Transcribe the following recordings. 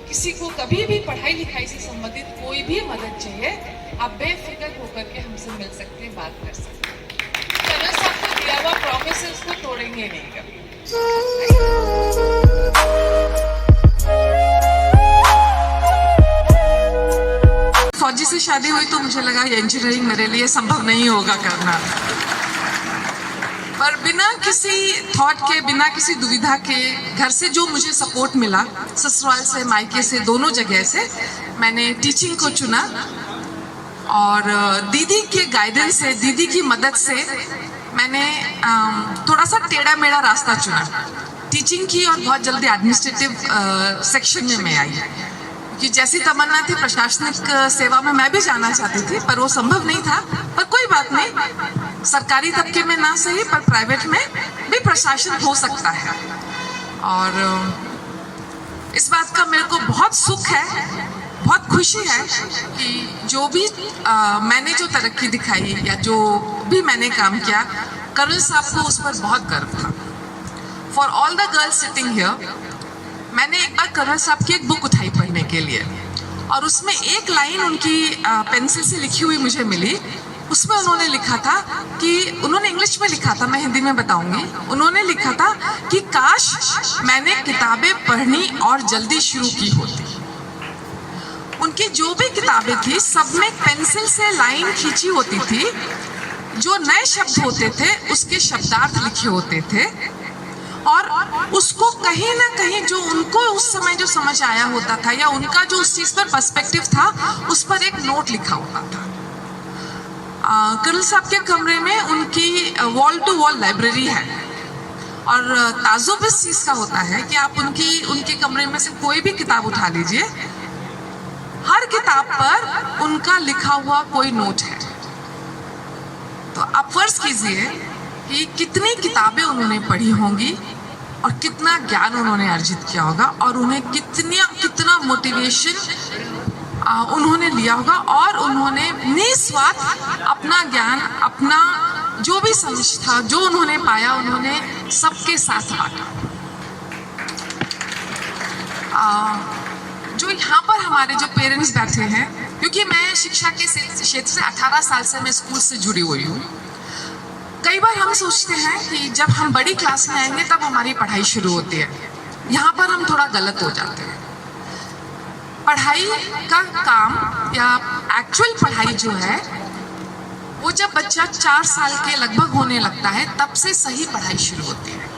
किसी को कभी भी पढ़ाई लिखाई से संबंधित कोई भी मदद चाहिए, आप बेफिक्र होकर के हमसे मिल सकते हैं, बात कर सकते हैं। कर्नल साहब को दिया हुआ प्रोमिसेस को तोड़ेंगे नहीं कभी। फौजी से शादी हुई तो मुझे लगा ये इंजीनियरिंग मेरे लिए संभव नहीं होगा करना, पर बिना किसी थॉट के, बिना किसी दुविधा के, घर से जो मुझे सपोर्ट मिला, ससुराल से, मायके से, दोनों जगह से, मैंने टीचिंग को चुना। और दीदी के गाइडेंस से, दीदी की मदद से मैंने थोड़ा सा टेढ़ा मेढ़ा रास्ता चुना, टीचिंग की, और बहुत जल्दी एडमिनिस्ट्रेटिव सेक्शन में मैं आई, कि जैसी तमन्ना थी प्रशासनिक सेवा में मैं भी जाना चाहती थी, पर वो संभव नहीं था। पर कोई बात नहीं, सरकारी तबके में ना सही पर प्राइवेट में भी प्रशासन हो सकता है। और इस बात का मेरे को बहुत सुख है, बहुत खुशी है कि जो भी मैंने जो तरक्की दिखाई या जो भी मैंने काम किया, कर्नल साहब को उस पर बहुत गर्व था। For all the girls sitting here, मैंने एक बार कर्नल साहब की एक बुक उठाई पढ़ने के लिए, और उसमें एक लाइन उनकी पेंसिल से लिखी हुई मुझे मिली। उसमें उन्होंने लिखा था कि, उन्होंने इंग्लिश में लिखा था, मैं हिंदी में बताऊंगी। उन्होंने लिखा था कि काश मैंने किताबें पढ़नी और जल्दी शुरू की होती। उनकी जो भी किताबें थी सब में पेंसिल से लाइन खींची होती थी, जो नए शब्द होते थे उसके शब्दार्थ लिखे होते थे, और उसको कहीं ना कहीं जो उनको उस समय जो समझ आया होता था, या उनका जो उस चीज पर पर्सपेक्टिव था, उस पर एक नोट लिखा होता था। कर्नल साहब के कमरे में उनकी वॉल टू वॉल लाइब्रेरी है, और ताजुब इस चीज का होता है कि आप उनके कमरे में से कोई भी किताब उठा लीजिए, हर किताब पर उनका लिखा हुआ कोई नोट है। तो आप फर्ज कीजिए कि कितनी किताबें उन्होंने पढ़ी होंगी, और कितना ज्ञान उन्होंने अर्जित किया होगा, और उन्हें कितना मोटिवेशन उन्होंने लिया होगा, और उन्होंने निस्वार्थ अपना ज्ञान, अपना जो भी समझ था, जो उन्होंने पाया, उन्होंने सबके साथ बांटा। जो यहाँ पर हमारे जो पेरेंट्स बैठे हैं, क्योंकि मैं शिक्षा के क्षेत्र से 18 साल से मैं स्कूल से जुड़ी हुई हूँ, कई बार हम सोचते हैं कि जब हम बड़ी क्लास में आएंगे तब हमारी पढ़ाई शुरू होती है। यहाँ पर हम थोड़ा गलत हो जाते हैं। पढ़ाई का काम या एक्चुअल पढ़ाई जो है, वो जब बच्चा 4 साल के लगभग होने लगता है तब से सही पढ़ाई शुरू होती है।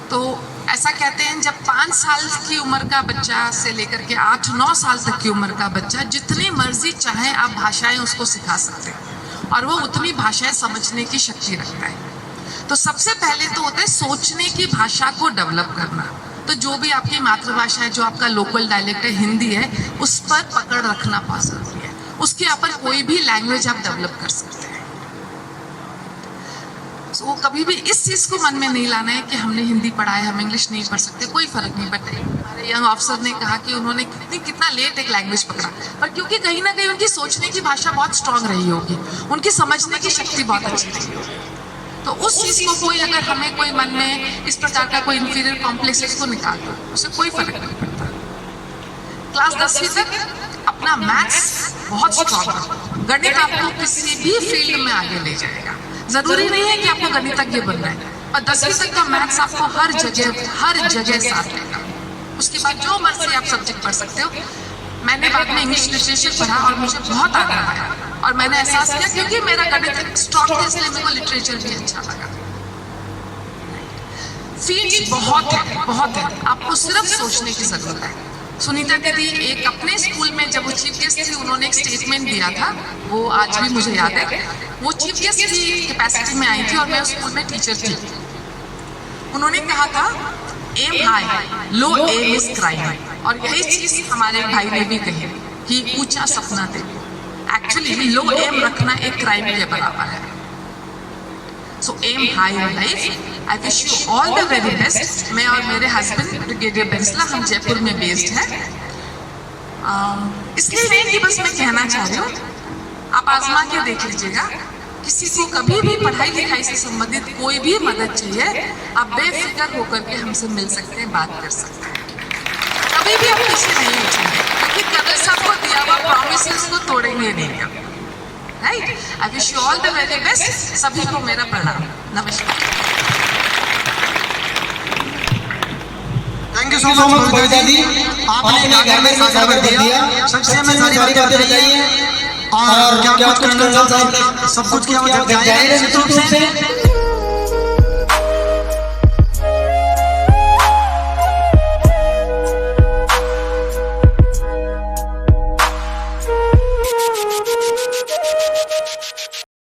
तो ऐसा कहते हैं, जब 5 साल की उम्र का बच्चा से लेकर के 8-9 साल तक की उम्र का बच्चा जितनी मर्जी चाहे आप भाषाएं उसको सिखा सकते हैं, और वो उतनी भाषाएं समझने की शक्ति रखता है। तो सबसे पहले तो होता है सोचने की भाषा को डेवलप करना। तो जो भी आपकी मातृभाषा है, जो आपका लोकल डायलेक्ट है, हिंदी है, उस पर पकड़ रखना बहुत जरूरी है। उसके ऊपर कोई भी लैंग्वेज आप डेवलप कर सकते हैं। वो कभी भी इस चीज को मन में नहीं लाना है कि हमने हिंदी पढ़ा है, हम इंग्लिश नहीं पढ़ सकते, कोई फर्क नहीं पड़ता। हमारे यंग ऑफिसर ने कहा कि उन्होंने कितना लेट एक लैंग्वेज पकड़ा, पर क्योंकि कहीं ना कहीं उनकी सोचने की भाषा बहुत स्ट्रांग रही होगी, उनकी समझने की शक्ति बहुत अच्छी रही होगी। तो उस चीज को कोई, अगर हमें कोई मन में इस प्रकार का कोई इंफीरियर कॉम्प्लेक्स है, इसको निकाल दो, उससे कोई फर्क नहीं पड़ता। क्लास 10वीं तक अपना मैथ्स बहुत स्ट्रांग है, गणित आपको किसी भी फील्ड में आगे ले जाएगा। जरूरी नहीं है कि आपको गणितज्ञ बनना है, पर 10वीं तक का मैथ्स आपको हर जगह साथ देगा। उसके बाद जो मर्जी आप सब्जेक्ट पढ़ सकते हो। मैंने बाद में इंग्लिश लिटरेचर पढ़ा और मुझे बहुत आनंद आया, और मैंने एहसास किया क्योंकि मेरा गणित स्ट्रांग था, इसलिए मेरे को लिटरेचर भी अच्छा लगा। फील्ड बहुत है, आपको सिर्फ सोचने की जरूरत है। सुनीता दीदी एक अपने स्कूल में जब वो चीफ गेस्ट थी, उन्होंने एक स्टेटमेंट दिया था, वो आज भी मुझे याद है। वो चीफ गेस्ट की कैपेसिटी में आई थी और मैं उस स्कूल में टीचर थी। उन्होंने कहा था, aim high, low aim is crime. और यही चीज हमारे भाई ने भी कही कि ऊंचा सपना देखो। एक्चुअली लो एम रखना एक क्राइम के बराबर है। So aim high in life. I wish you all the very best. मैं और मेरे हस्बैंड ब्रिगेडियर बेंसला, हम जयपुर में बेस्ड है। इसलिए नहीं कि बस मैं कहना चाह रही हूँ, आप आजमा के देख लीजिएगा। किसी को कभी भी पढ़ाई लिखाई से संबंधित कोई भी मदद चाहिए, आप बेफिक्र होकर के हमसे मिल सकते हैं, बात कर सकते हैं। कभी भी आप पीछे नहीं उठेंगे। लिए नहीं गया। Right, I wish you all the very best. सभी को मेरा प्रणाम, नमस्कार। Thank you so much Babita di, आपने इन्हें घर में साझा कर दिया, सबसे में सारी बातें बताइए और क्या कुछ करना चाहते हैं, सब कुछ किया जाहिर है निश्चित रूप से